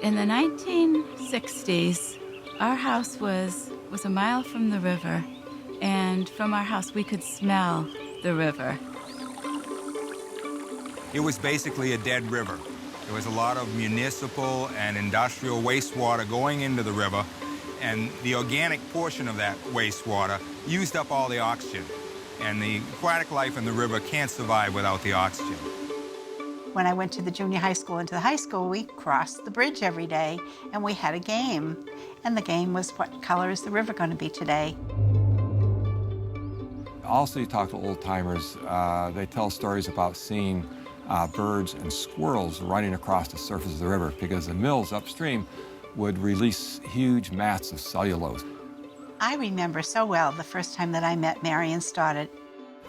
In the 1960s, our house was a mile from the river, and from our house we could smell the river. It was basically a dead river. There was a lot of municipal and industrial wastewater going into the river, and the organic portion of that wastewater used up all the oxygen. And the aquatic life in the river can't survive without the oxygen. When I went to the junior high school and to the high school, we crossed the bridge every day, and we had a game. And the game was, what color is the river going to be today? Also, you talk to old-timers, they tell stories about seeing birds and squirrels running across the surface of the river because the mills upstream would release huge mats of cellulose. I remember so well the first time that I met Marion Stoddart.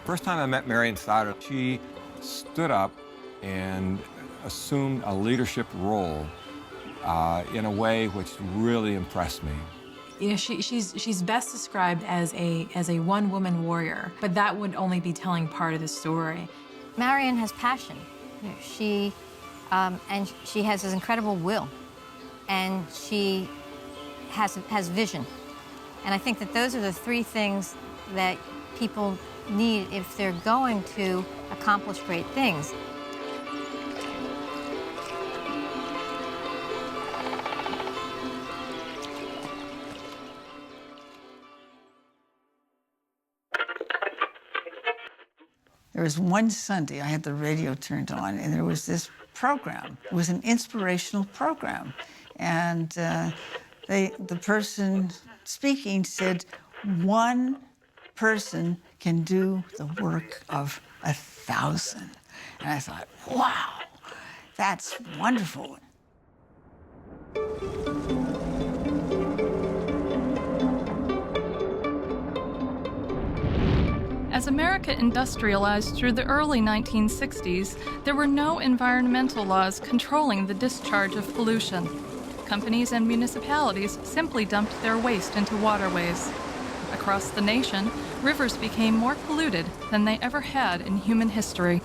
First time I met Marion Stoddart, she stood up and assumed a leadership role in a way which really impressed me. You know, she's best described as a one-woman warrior, but that would only be telling part of the story. Marion has passion. She has this incredible will, and she has vision. And I think that those are the three things that people need if they're going to accomplish great things. There was one Sunday, I had the radio turned on, and there was this program. It was an inspirational program. And the person speaking said, one person can do the work of 1,000. And I thought, wow, that's wonderful. As America industrialized through the early 1960s, there were no environmental laws controlling the discharge of pollution. Companies and municipalities simply dumped their waste into waterways. Across the nation, rivers became more polluted than they ever had in human history.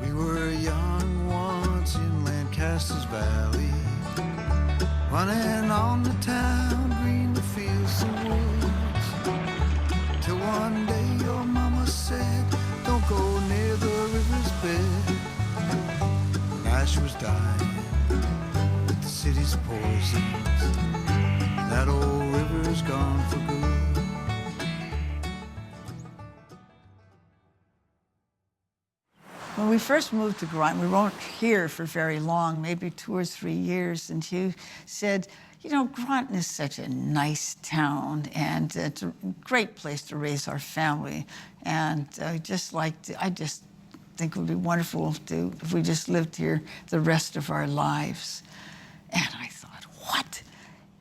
We were young once in Lancaster's Valley, running on the town, green the fields and woods, till one day your mama said, don't go near the river's bed. When Ash was dying with the city's poisons, that old river's gone for good. When we first moved to Groton, we weren't here for very long, maybe 2 or 3 years, and Hugh said, you know, Groton is such a nice town, and it's a great place to raise our family. And I just think it would be wonderful if we just lived here the rest of our lives. And I thought, what?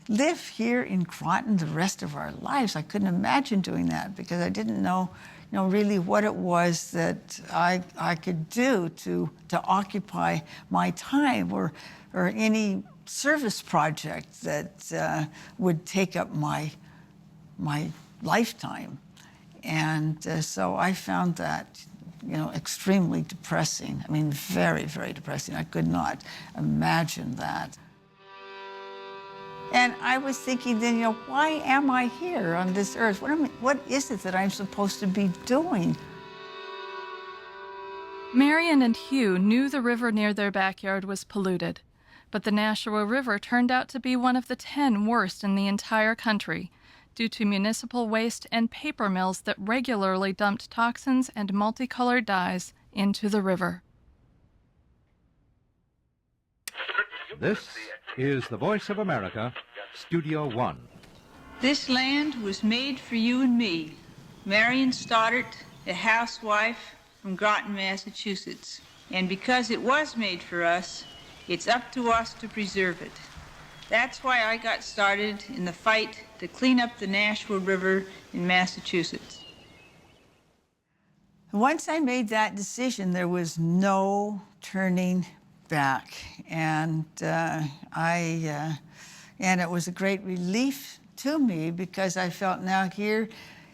Live here in Groton the rest of our lives? I couldn't imagine doing that because I didn't know really what it was that I could do to occupy my time or any service project that would take up my lifetime. And so I found that, extremely depressing. I mean, very, very depressing. I could not imagine that. And I was thinking then, why am I here on this earth? What is it that I'm supposed to be doing? Marion and Hugh knew the river near their backyard was polluted, but the Nashua River turned out to be one of the 10 worst in the entire country due to municipal waste and paper mills that regularly dumped toxins and multicolored dyes into the river. This is the Voice of America, Studio One. This land was made for you and me, Marion Stoddart, a housewife from Groton, Massachusetts. And because it was made for us, it's up to us to preserve it. That's why I got started in the fight to clean up the Nashua River in Massachusetts. Once I made that decision, there was no turning back, and and it was a great relief to me because I felt now here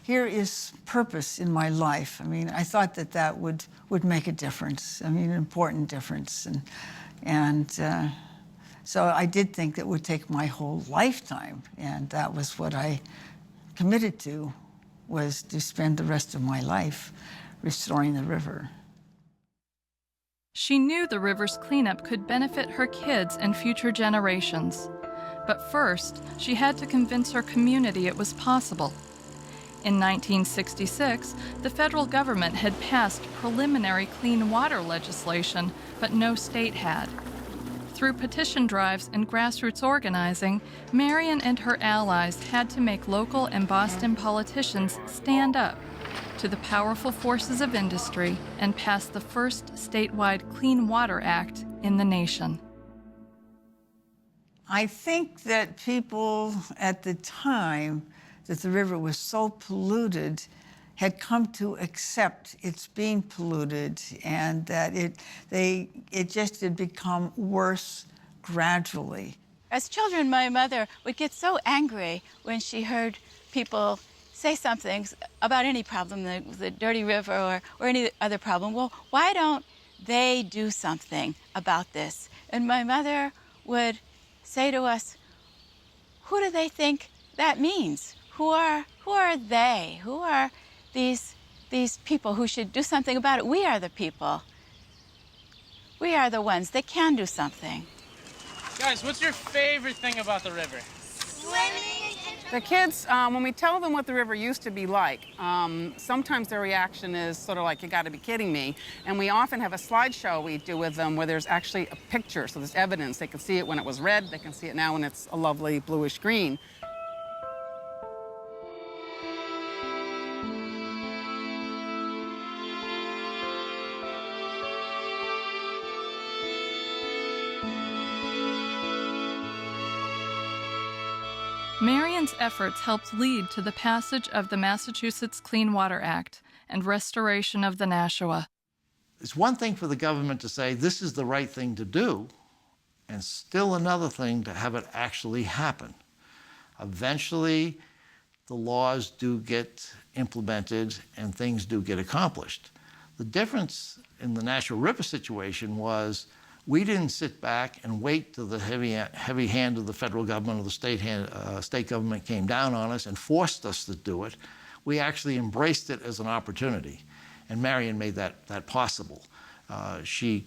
here is purpose in my life. I mean, I thought that that would make a difference. I mean, an important difference. So I did think that it would take my whole lifetime, and that was what I committed to, was to spend the rest of my life restoring the river. She knew the river's cleanup could benefit her kids and future generations. But first, she had to convince her community it was possible. In 1966, the federal government had passed preliminary clean water legislation, but no state had. Through petition drives and grassroots organizing, Marion and her allies had to make local and Boston politicians stand up to the powerful forces of industry and pass the first statewide Clean Water Act in the nation. I think that people at the time that the river was so polluted had come to accept its being polluted, and that it just had become worse gradually. As children, my mother would get so angry when she heard people say something about any problem, the dirty river or any other problem. Well, why don't they do something about this? And my mother would say to us, who do they think that means? Who are they? Who are these people who should do something about it? We are the people. We are the ones that can do something. Guys, what's your favorite thing about the river? Swimming. The kids, when we tell them what the river used to be like, sometimes their reaction is sort of like, you gotta be kidding me. And we often have a slideshow we do with them where there's actually a picture, so there's evidence. They can see it when it was red, they can see it now when it's a lovely bluish green. Marion's efforts helped lead to the passage of the Massachusetts Clean Water Act and restoration of the Nashua. It's one thing for the government to say this is the right thing to do, and still another thing to have it actually happen. Eventually, the laws do get implemented and things do get accomplished. The difference in the Nashua River situation was we didn't sit back and wait till the heavy hand of the federal government or the state government came down on us and forced us to do it. We actually embraced it as an opportunity, and Marion made that possible. She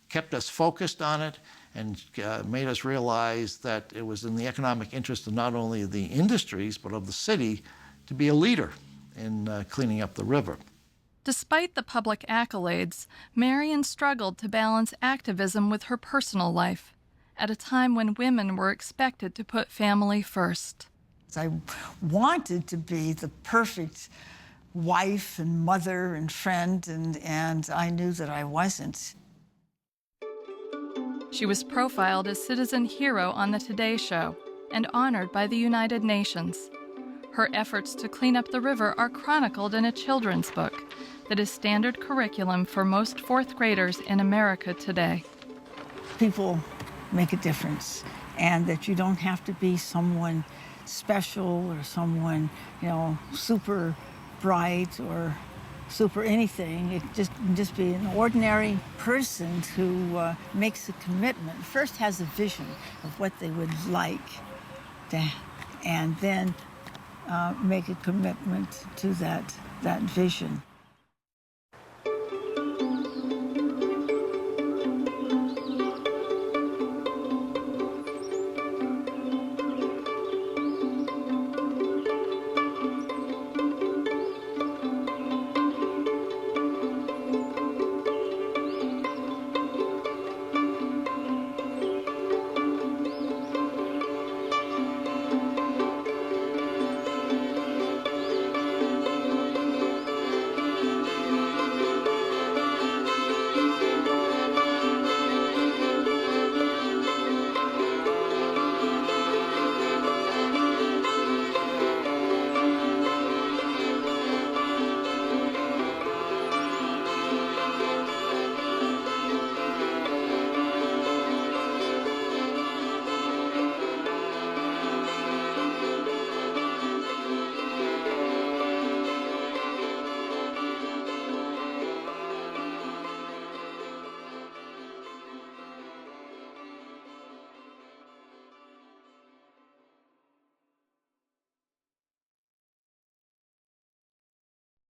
kept us focused on it and made us realize that it was in the economic interest of not only the industries but of the city to be a leader in cleaning up the river. Despite the public accolades, Marion struggled to balance activism with her personal life at a time when women were expected to put family first. I wanted to be the perfect wife and mother and friend, and I knew that I wasn't. She was profiled as citizen hero on the Today Show and honored by the United Nations. Her efforts to clean up the river are chronicled in a children's book that is standard curriculum for most fourth graders in America today. People make a difference, and that you don't have to be someone special or someone, super bright or super anything. It just be an ordinary person who makes a commitment, first has a vision of what they would like, and then make a commitment to that vision.